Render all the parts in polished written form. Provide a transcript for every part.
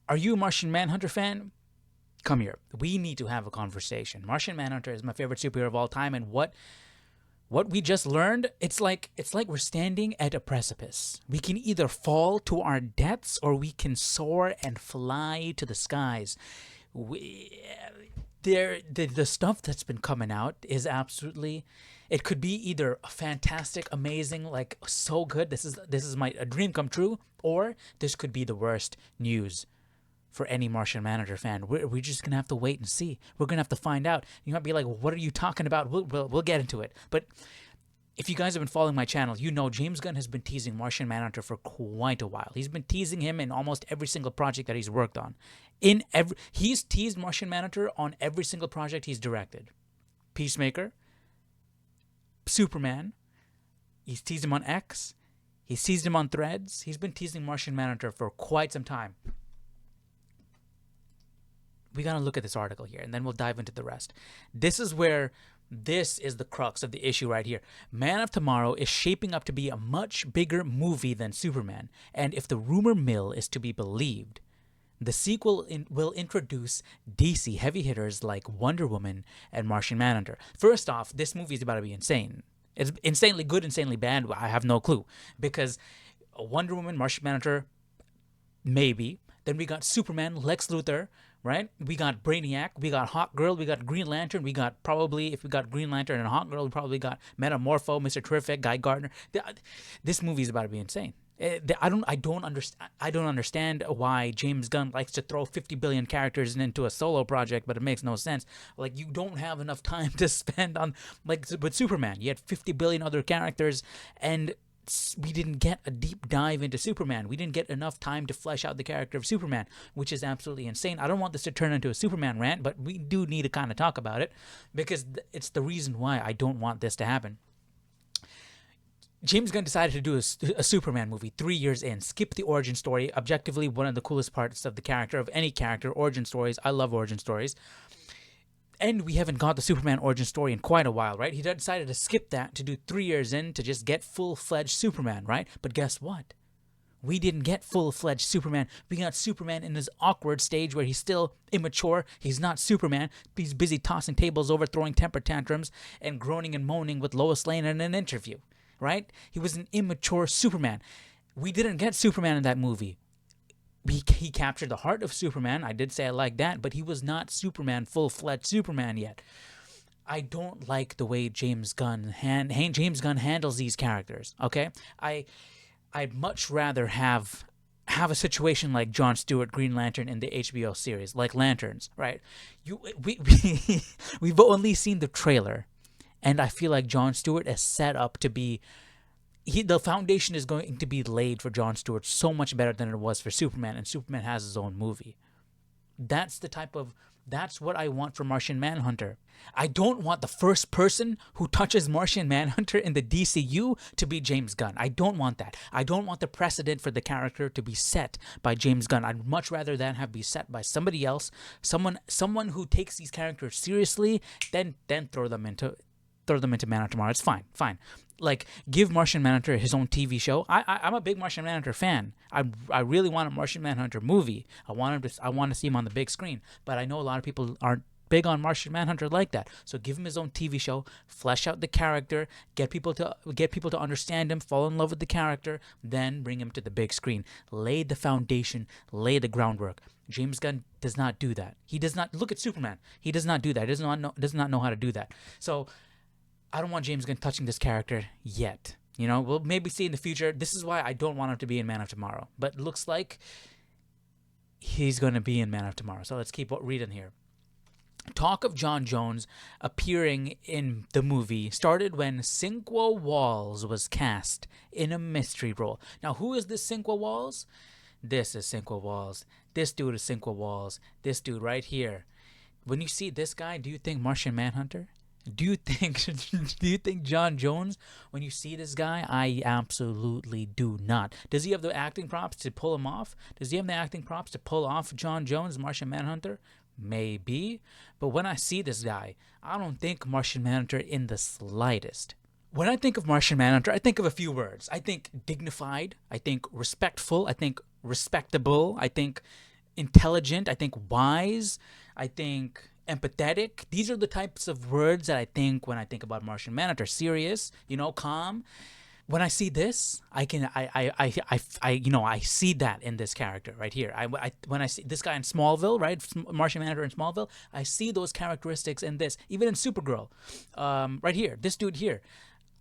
Are you a Martian Manhunter fan? Come here. We need to have a conversation. Martian Manhunter is my favorite superhero of all time, and what we just learned, it's like we're standing at a precipice. We can either fall to our deaths or we can soar and fly to the skies. We, the stuff that's been coming out is absolutely, it could be either fantastic, amazing, like so good. This is my a dream come true, or this could be the worst news for any Martian Manhunter fan. We're just gonna have to wait and see. We're gonna have to find out. You might be like, "What are you talking about?" We'll get into it. But if you guys have been following my channel, you know James Gunn has been teasing Martian Manhunter for quite a while. He's been teasing him in almost every single project that he's worked on. He's teased Martian Manhunter on every single project he's directed. Peacemaker, Superman. He's teased him on X. He's teased him on Threads. He's been teasing Martian Manhunter for quite some time. We gotta look at this article here, and then we'll dive into the rest. This is the crux of the issue right here. Man of Tomorrow is shaping up to be a much bigger movie than Superman, and if the rumor mill is to be believed, the sequel will introduce DC heavy hitters like Wonder Woman and Martian Manhunter. First off, this movie is about to be insane. It's insanely good, insanely bad. I have no clue, because Wonder Woman, Martian Manhunter, maybe. Then we got Superman, Lex Luthor, right? We got Brainiac, we got Hawk Girl, we got Green Lantern, we got probably, if we got Green Lantern and Hawk Girl, we probably got Metamorpho, Mr. Terrific, Guy Gardner. This movie is about to be insane. I don't understand why James Gunn likes to throw 50 billion characters into a solo project, but it makes no sense. Like, you don't have enough time to spend on, like with Superman. You had 50 billion other characters, and we didn't get a deep dive into Superman. We didn't get enough time to flesh out the character of Superman, which is absolutely insane. I don't want this to turn into a Superman rant, but we do need to kind of talk about it, because it's the reason why I don't want this to happen. James Gunn decided to do a Superman movie 3 years in, skip the origin story. Objectively, one of the coolest parts of the character, of any character, origin stories. I love origin stories. And we haven't got the Superman origin story in quite a while, right? He decided to skip that to do 3 years in to just get full-fledged Superman, right? But guess what? We didn't get full-fledged Superman. We got Superman in this awkward stage where he's still immature. He's not Superman. He's busy tossing tables over, throwing temper tantrums, and groaning and moaning with Lois Lane in an interview, right? He was an immature Superman. We didn't get Superman in that movie. He captured the heart of Superman. I did say I like that, but he was not Superman, full-fledged Superman yet. I don't like the way James Gunn handles these characters. Okay, I'd much rather have a situation like Jon Stewart, Green Lantern in the HBO series, like Lanterns, right? We've only seen the trailer, and I feel like Jon Stewart is set up to be. The foundation is going to be laid for Jon Stewart so much better than it was for Superman, and Superman has his own movie. That's what I want for Martian Manhunter. I don't want the first person who touches Martian Manhunter in the DCU to be James Gunn. I don't want that. I don't want the precedent for the character to be set by James Gunn. I'd much rather that have be set by somebody else, someone who takes these characters seriously, then throw them into Man of Tomorrow. It's fine. Like, give Martian Manhunter his own TV show. I'm a big Martian Manhunter fan. I really want a Martian Manhunter movie. I want to see him on the big screen. But I know a lot of people aren't big on Martian Manhunter like that. So give him his own TV show, flesh out the character, get people to understand him, fall in love with the character, then bring him to the big screen. Lay the foundation, lay the groundwork. James Gunn does not do that. He does not look at Superman. He does not do that. He does not know how to do that. So I don't want James Gunn touching this character yet. You know, we'll maybe see in the future. This is why I don't want him to be in Man of Tomorrow. But it looks like he's going to be in Man of Tomorrow. So let's keep reading here. Talk of John Jones appearing in the movie started when Sinqua Walls was cast in a mystery role. Now, who is this Sinqua Walls? This is Sinqua Walls. This dude is Sinqua Walls. This dude right here. When you see this guy, do you think Martian Manhunter? Do you think John Jones? When you see this guy, I absolutely do not. Does he have the acting props to pull him off? Does he have the acting props to pull off John Jones, Martian Manhunter? Maybe. But when I see this guy, I don't think Martian Manhunter in the slightest. When I think of Martian Manhunter, I think of a few words. I think dignified. I think respectful. I think respectable. I think intelligent. I think wise. I think empathetic. These are the types of words that I think when I think about Martian Manhunter. Serious, calm. When I see this, I see that in this character right here. When I see this guy in Smallville, right, Martian Manhunter in Smallville, I see those characteristics in this. Even in Supergirl, right here, this dude here,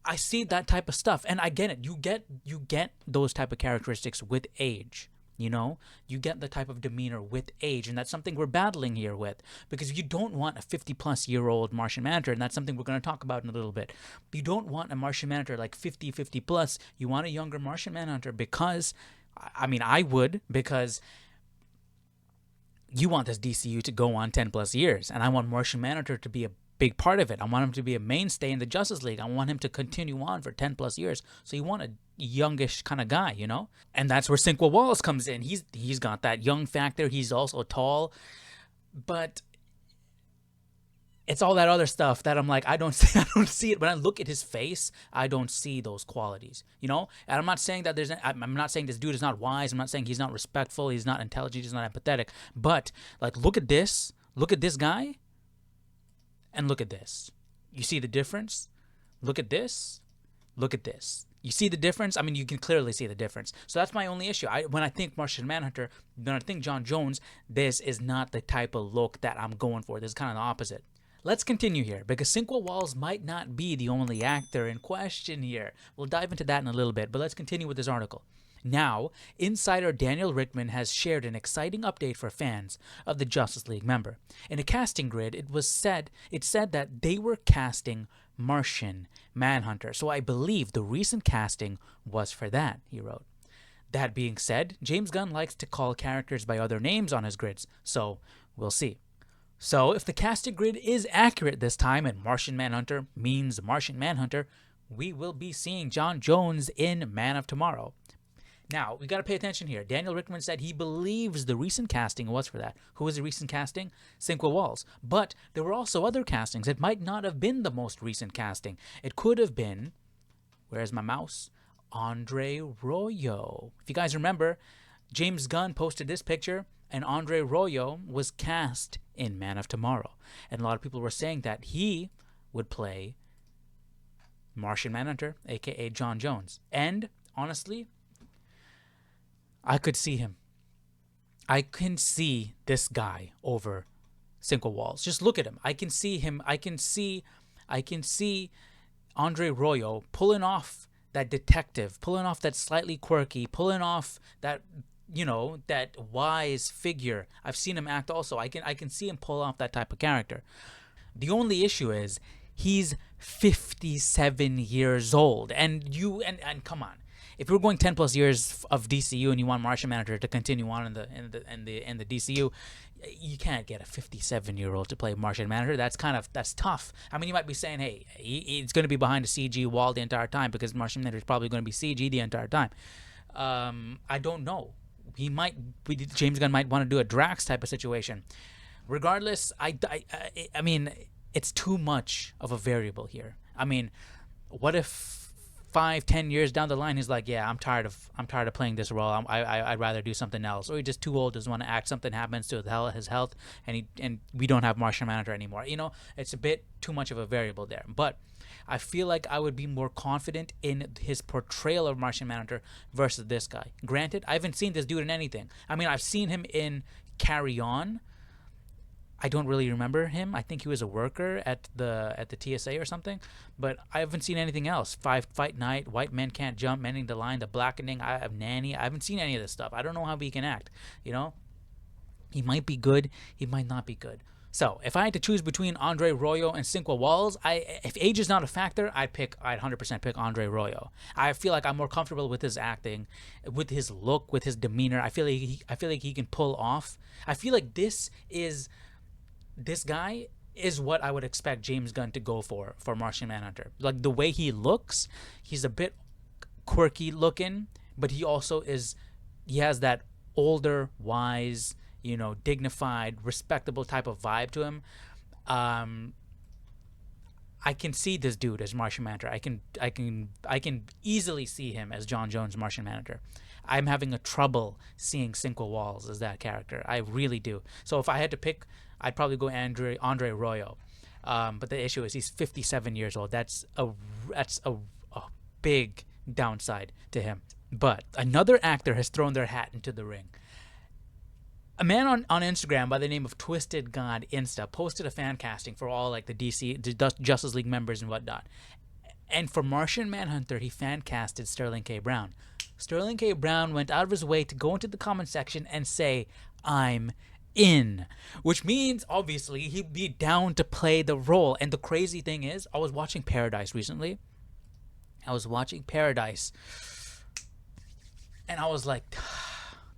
I see that type of stuff, and I get it. You get those type of characteristics with age. You get the type of demeanor with age, and that's something we're battling here with, because you don't want a 50-plus-year-old Martian Manhunter, and that's something we're going to talk about in a little bit. You don't want a Martian Manhunter like 50 plus. You want a younger Martian Manhunter because, I would, because you want this DCU to go on 10 plus years, and I want Martian Manhunter to be a big part of it. I want him to be a mainstay in the Justice League. I want him to continue on for 10 plus years. So you want a youngish kind of guy, And that's where Sinqua Walls comes in. He's got that young factor. He's also tall. But it's all that other stuff that I'm like, I don't see it. When I look at his face, I don't see those qualities, And I'm not saying that I'm not saying this dude is not wise. I'm not saying he's not respectful. He's not intelligent. He's not empathetic. But like, look at this guy. And look at this. You see the difference? Look at this. Look at this. You see the difference? You can clearly see the difference. So that's my only issue. When I think Martian Manhunter, when I think John Jones, this is not the type of look that I'm going for. This is kind of the opposite. Let's continue here, because Sinqua Walls might not be the only actor in question here. We'll dive into that in a little bit, but let's continue with this article. Now, insider Daniel Richtman has shared an exciting update for fans of the Justice League member. In a casting grid, it said that they were casting Martian Manhunter. So I believe the recent casting was for that, he wrote. That being said, James Gunn likes to call characters by other names on his grids, so we'll see. So if the casting grid is accurate this time and Martian Manhunter means Martian Manhunter, we will be seeing John Jones in Man of Tomorrow. Now, we got to pay attention here. Daniel Richtman said he believes the recent casting was for that. Who was the recent casting? Sinqua Walls. But there were also other castings. It might not have been the most recent casting. It could have been, where's my mouse? Andre Royo. If you guys remember, James Gunn posted this picture, and Andre Royo was cast in Man of Tomorrow. And a lot of people were saying that he would play Martian Manhunter, a.k.a. John Jones. And, honestly, I could see him. I can see this guy over Sinqua Walls. Just look at him. I can see him. I can see Andre Royo pulling off that detective, pulling off that slightly quirky, pulling off that, that wise figure. I've seen him act also. I can see him pull off that type of character. The only issue is he's 57 years old. And come on. If we're going 10 plus years of DCU and you want Martian Manhunter to continue on in the DCU, you can't get a 57-year-old to play Martian Manhunter. That's tough. You might be saying, hey, he's going to be behind a CG wall the entire time because Martian Manhunter is probably going to be CG the entire time. I don't know. James Gunn might want to do a Drax type of situation. Regardless, it's too much of a variable here. What if 5-10 years down the line he's like, yeah, I'm tired of playing this role. I'd rather do something else, or he's just too old, doesn't want to act. Something happens to his health, and we don't have Martian Manhunter anymore. It's a bit too much of a variable there. But I feel like I would be more confident in his portrayal of Martian Manhunter versus this guy. Granted, I haven't seen this dude in anything. I've seen him in Carry On. I don't really remember him. I think he was a worker at the TSA or something, but I haven't seen anything else. Fight Night, White Men Can't Jump, Mending the Line, The Blackening, I have Nanny. I haven't seen any of this stuff. I don't know how he can act. He might be good. He might not be good. So if I had to choose between Andre Royo and Sinqua Walls, if age is not a factor, I'd 100% pick Andre Royo. I feel like I'm more comfortable with his acting, with his look, with his demeanor. I feel like he can pull off. I feel like this guy is what I would expect James Gunn to go for Martian Manhunter. Like the way he looks, he's a bit quirky looking, but he has that older, wise, dignified, respectable type of vibe to him. I can see this dude as Martian Manhunter. I can easily see him as John Jones, Martian Manhunter. I'm having a trouble seeing Sinqua Walls as that character. I really do. So if I had to pick, I'd probably go Andre Royo. But the issue is he's 57 years old. That's a big downside to him. But another actor has thrown their hat into the ring. A man on Instagram by the name of Twisted God Insta posted a fan casting for all like the Justice League members and whatnot. And for Martian Manhunter, he fan casted Sterling K. Brown. Sterling K. Brown went out of his way to go into the comment section and say, "I'm in," which means obviously he'd be down to play the role. And the crazy thing is, I was watching Paradise recently. And I was like,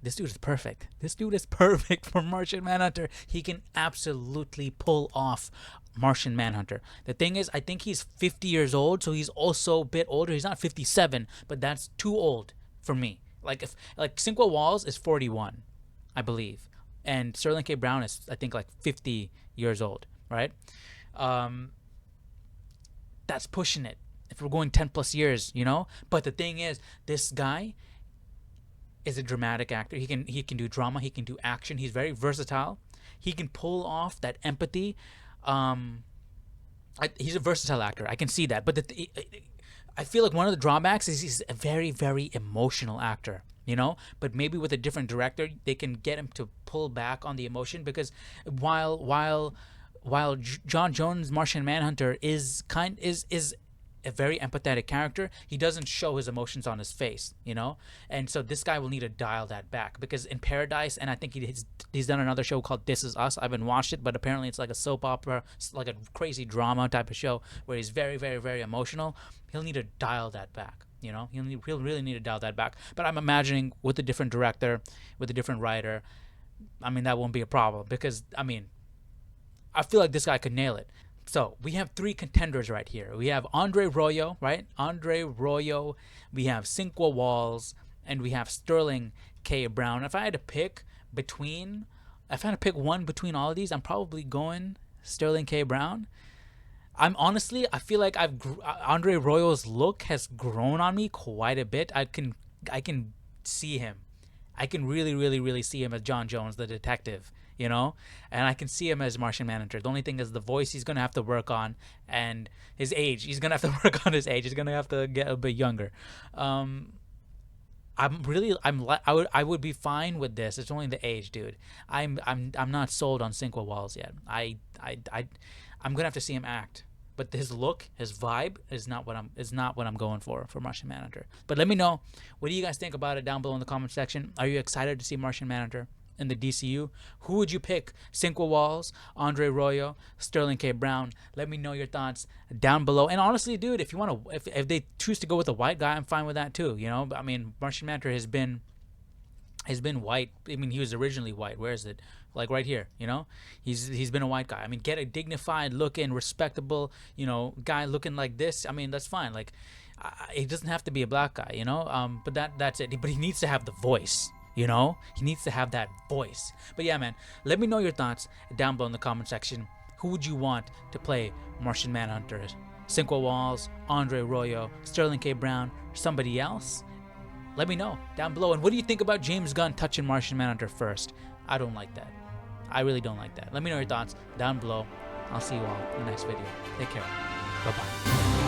this dude is perfect. This dude is perfect for Martian Manhunter. He can absolutely pull off Martian Manhunter. The thing is, I think he's 50 years old, so he's also a bit older. He's not 57, but that's too old for me. Like Sinqua Walls is 41, I believe, and Sterling K. Brown is, I think, like 50 years old, right? That's pushing it. If we're going 10 plus years, you know. But the thing is, this guy is a dramatic actor. He can do drama. He can do action. He's very versatile. He can pull off that empathy. He's a versatile actor. I can see that. But I feel like one of the drawbacks is he's a very, very emotional actor, you know. But maybe with a different director, they can get him to pull back on the emotion, because while John Jones' Martian Manhunter is a very empathetic character, he doesn't show his emotions on his face, you know? And so this guy will need to dial that back, because in Paradise, and I think he's done another show called This Is Us. I haven't watched it, but apparently it's like a soap opera, like a crazy drama type of show where he's very, very, very emotional. He'll need to dial that back, you know? He'll really need to dial that back. But I'm imagining with a different director, with a different writer, I mean, that won't be a problem, because, I mean, I feel like this guy could nail it. So we have three contenders right here. We have Andre Royo, right? Andre Royo. We have Sinqua Walls, and we have Sterling K. Brown. If I had to pick one between all of these, I'm probably going Sterling K. Brown. I feel like Andre Royo's look has grown on me quite a bit. I can see him. I can really, really, really see him as John Jones, the detective, you know, and I can see him as Martian Manhunter. The only thing is the voice he's gonna have to work on, and his age. He's gonna have to work on his age. He's gonna have to get a bit younger. I would be fine with this. It's only the age, dude. I'm not sold on Sinqua Walls yet. I'm gonna have to see him act. But his look, his vibe is not what I'm going for Martian Manhunter. But let me know, what do you guys think about it down below in the comment section? Are you excited to see Martian Manhunter in the DCU? Who would you pick? Sinqua Walls, Andre Royo, Sterling K. Brown? Let me know your thoughts down below. And honestly, dude, if you want to, if they choose to go with a white guy, I'm fine with that too. You know, I mean, Martian Manhunter has been white. I mean, he was originally white. Where is it? Like right here, you know, he's been a white guy. I mean, get a dignified looking, respectable, you know, guy looking like this. I mean, that's fine. Like, he doesn't have to be a black guy, you know. But that's it. But he needs to have the voice, you know. He needs to have that voice. But yeah, man, let me know your thoughts down below in the comment section. Who would you want to play Martian Manhunter? Sinqua Walls, Andre Royo, Sterling K. Brown, or somebody else? Let me know down below. And what do you think about James Gunn touching Martian Manhunter first? I don't like that. I really don't like that. Let me know your thoughts down below. I'll see you all in the next video. Take care. Bye-bye.